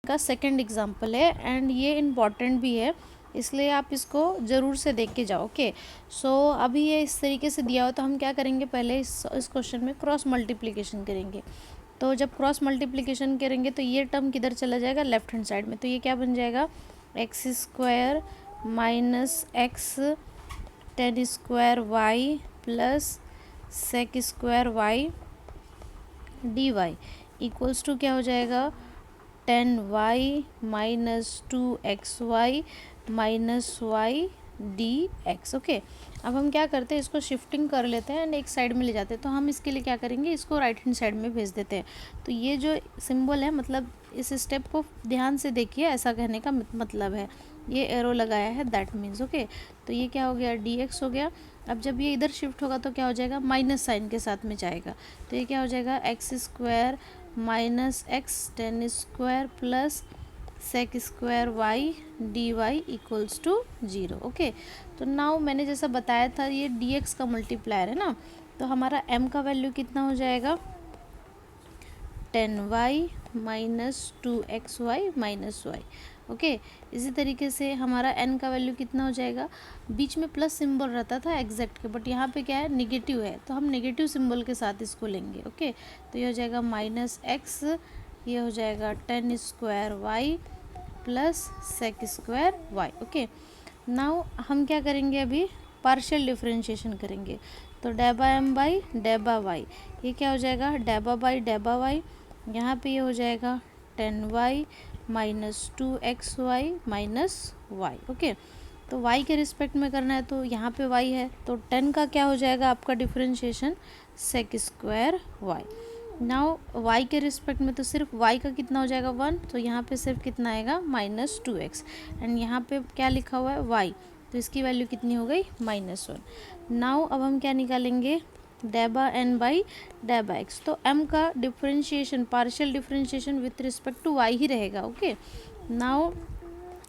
का second example है and ये इम्पॉर्टेंट भी है, इसलिए आप इसको ज़रूर से देख के जाओ। ओके, सो अभी ये इस तरीके से दिया हो तो हम क्या करेंगे, पहले इस क्वेश्चन में क्रॉस मल्टीप्लिकेशन करेंगे। तो जब क्रॉस मल्टीप्लिकेशन करेंगे तो ये टर्म किधर चला जाएगा, लेफ्ट हैंड साइड में। तो ये क्या बन जाएगा, x square minus x ten square Y plus sec square Y D Y equals to क्या हो जाएगा, 10y minus 2xy minus Y D X. Okay, अब हम क्या करते हैं, इसको शिफ्टिंग कर लेते हैं एंड एक साइड में ले जाते हैं। तो हम इसके लिए क्या करेंगे, इसको राइट हैंड साइड में भेज देते हैं। तो ये जो सिंबल है, मतलब इस स्टेप को ध्यान से देखिए, ऐसा कहने का मतलब है, ये एरो लगाया है, दैट मीन्स। ओके, तो ये क्या हो गया, डी एक्स हो गया। अब जब ये इधर शिफ्ट होगा तो क्या हो जाएगा, माइनस साइन के साथ में जाएगा। तो ये क्या हो जाएगा, x square minus x ten square plus sec square Y D Y equals to 0। Okay, तो नाउ मैंने जैसा बताया था ये डी एक्स का मल्टीप्लायर है ना, तो हमारा m का वैल्यू कितना हो जाएगा, 10y minus 2xy minus y. Okay, इसी तरीके से हमारा n का वैल्यू कितना हो जाएगा, बीच में प्लस सिंबल रहता था एग्जैक्ट के, बट यहाँ पे क्या है, नेगेटिव है, तो हम नेगेटिव सिंबल के साथ इसको लेंगे। ओके, तो ये हो जाएगा माइनस एक्स, ये हो जाएगा 10 square Y plus sec square y. Okay, now हम क्या करेंगे, अभी पार्शियल डिफरेंशिएशन करेंगे। तो डेबा एम बाई डेबा वाई, ये क्या हो जाएगा, डेबा बाई डेबा वाई, यहाँ पे ये हो जाएगा 10y minus 2xy minus y. Okay, तो y के रिस्पेक्ट में करना है, तो यहाँ पे y है, तो 10 का क्या हो जाएगा आपका differentiation, sec square y. Now y के रिस्पेक्ट में तो सिर्फ y का कितना हो जाएगा 1, तो यहाँ पे सिर्फ कितना आएगा, माइनस 2x, एंड यहाँ पे क्या लिखा हुआ है y, तो इसकी वैल्यू कितनी हो गई, -1। नाउ अब हम क्या निकालेंगे, डेबा एन बाई डेबा एक्स। तो m का differentiation, partial differentiation with respect to y ही रहेगा। ओके, नाउ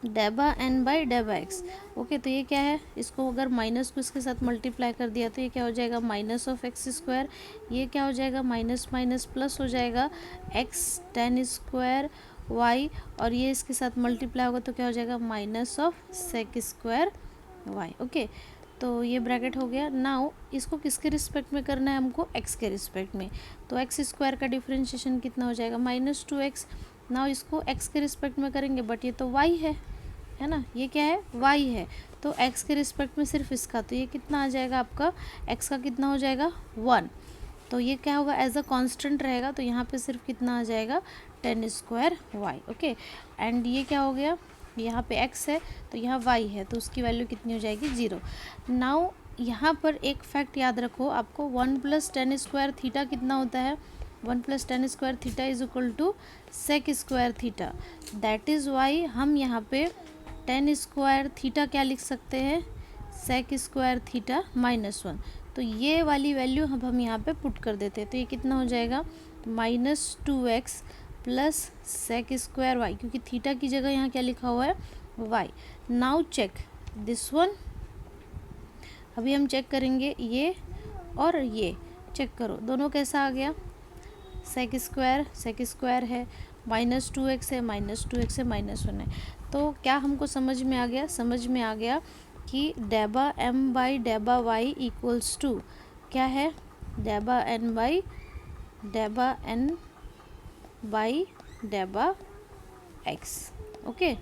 डेबा एन बाई डेबा एक्स। ओके, तो ये क्या है, इसको अगर माइनस को इसके साथ मल्टीप्लाई कर दिया तो ये क्या हो जाएगा, माइनस ऑफ एक्स स्क्वायर, ये क्या हो जाएगा, माइनस माइनस प्लस हो जाएगा, एक्स 10 स्क्वायर वाई, और ये इसके साथ मल्टीप्लाई होगा तो क्या हो जाएगा, minus of sec square y. Okay, तो ये ब्रैकेट हो गया। नाउ इसको किसके रिस्पेक्ट में करना है हमको, एक्स के रिस्पेक्ट में। तो एक्स स्क्वायर का डिफरेंशिएशन कितना हो जाएगा, माइनस 2x। नाउ इसको एक्स के रिस्पेक्ट में करेंगे, बट ये तो y है ना, ये क्या है, y है, तो x के रिस्पेक्ट में सिर्फ इसका, तो ये कितना आ जाएगा आपका, x का कितना हो जाएगा 1, तो ये क्या होगा, एज अ कांस्टेंट रहेगा, तो यहाँ पे सिर्फ कितना आ जाएगा, 10 स्क्वायर वाई। ओके, एंड ये क्या हो गया, यहाँ पे x है तो यहाँ y है, तो उसकी वैल्यू कितनी हो जाएगी, 0। नाउ यहाँ पर एक फैक्ट याद रखो आपको, 1 प्लस 10 स्क्वायर थीटा कितना होता है, 1 plus 10 square theta is equal to sec square theta. That is why हम यहाँ पे 10 स्क्वायर थीटा क्या लिख सकते हैं, सेक स्क्वायर थीटा -1। तो ये वाली वैल्यू हम यहाँ पे पुट कर देते हैं, तो ये कितना हो जाएगा, -2x plus sec square y, क्योंकि थीटा की जगह यहाँ क्या लिखा हुआ है, y. Now check this one, अभी हम चेक करेंगे ये और ये, चेक करो दोनों कैसा आ गया, सेक स्क्वायर है, -2x है, -2x है, -1 है। तो क्या हमको समझ में आ गया, समझ में आ गया कि डेबा m बाई डेबा y इक्वल्स टू क्या है, डेबा n बाई डेबा n बाई डेबा x। ओके,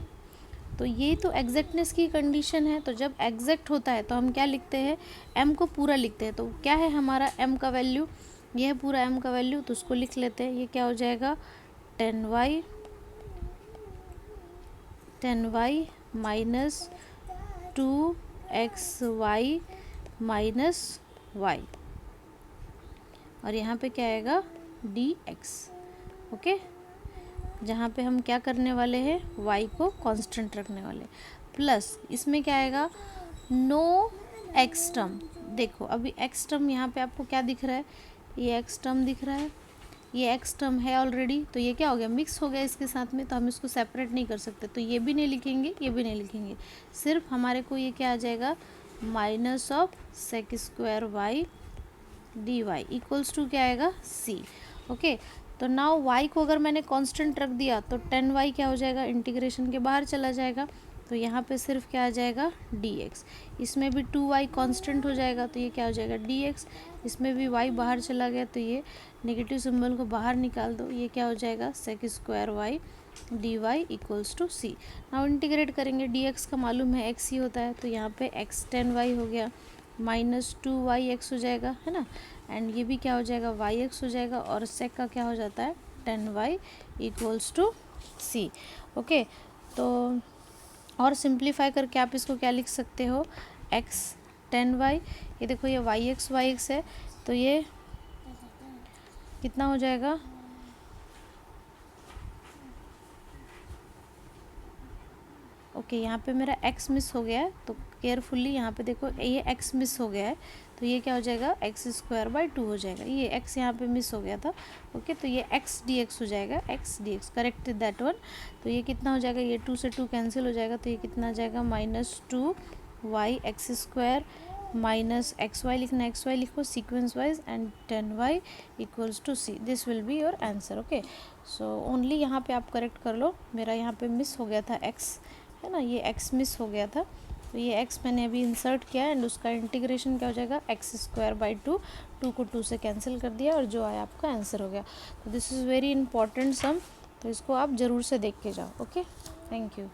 तो ये तो एग्जैक्टनेस की कंडीशन है। तो जब एग्जैक्ट होता है तो हम क्या लिखते हैं, m को पूरा लिखते हैं। तो क्या है हमारा m का वैल्यू, ये है पूरा m का वैल्यू, तो उसको लिख लेते हैं। ये क्या हो जाएगा, 10y minus 2xy minus Y, और यहाँ पे क्या आएगा, dx। ओके, जहाँ पे हम क्या करने वाले हैं, y को कांस्टेंट रखने वाले, प्लस इसमें क्या आएगा, नो x टर्म। देखो अभी x टर्म यहाँ पे आपको क्या दिख रहा है, ये x टर्म दिख रहा है, ये x टर्म है ऑलरेडी, तो ये क्या हो गया, मिक्स हो गया इसके साथ में, तो हम इसको सेपरेट नहीं कर सकते, तो ये भी नहीं लिखेंगे, ये भी नहीं लिखेंगे, सिर्फ हमारे को ये क्या आ जाएगा, minus of sec square Y D Y equals to क्या आएगा, c। ओके, तो नाउ y को अगर मैंने कांस्टेंट रख दिया तो 10y क्या हो जाएगा, इंटीग्रेशन के बाहर चला जाएगा, तो यहाँ पे सिर्फ क्या आ जाएगा dx। इसमें भी 2y कांस्टेंट हो जाएगा तो ये क्या हो जाएगा dx। इसमें भी y बाहर चला गया तो ये नेगेटिव सिंबल को बाहर निकाल दो, ये क्या हो जाएगा sec square y dy equals to c। Now integrate करेंगे, dx का मालूम है x ही होता है, तो यहाँ पे x 10y हो गया माइनस 2yx हो जाएगा, है ना, एंड ये भी क्या हो जाएगा yx हो जाएगा, और sec का क्या हो जाता है 10y equals to c। Okay, तो और सिंप्लीफाई करके आप इसको क्या लिख सकते हो, x 10y, ये देखो ये yx है, तो ये कितना हो जाएगा, ओके यहाँ पे मेरा x मिस हो गया है, तो केयरफुल्ली यहाँ पे देखो ये x मिस हो गया है, तो ये क्या हो जाएगा x स्क्वायर बाई 2 हो जाएगा, ये x यहाँ पे मिस हो गया था। ओके, तो ये x dx हो जाएगा, x dx correct that one. तो ये कितना हो जाएगा, ये 2 से 2 कैंसिल हो जाएगा, तो ये कितना आ जाएगा -2y x square minus x y लिखना, एक्स वाई लिखो sequence wise, and 10y equals to c। This will be your answer. Okay, so only यहाँ पे आप करेक्ट कर लो, मेरा यहाँ पे मिस हो गया था x, है ना, ये x मिस हो गया था, तो ये x मैंने अभी इंसर्ट किया एंड उसका इंटीग्रेशन क्या हो जाएगा x स्क्वायर बाई 2, 2 को 2 से कैंसिल कर दिया और जो आया आपका आंसर हो गया। तो दिस इज़ वेरी इंपॉर्टेंट सम, तो इसको आप ज़रूर से देख के जाओ। Okay, thank you.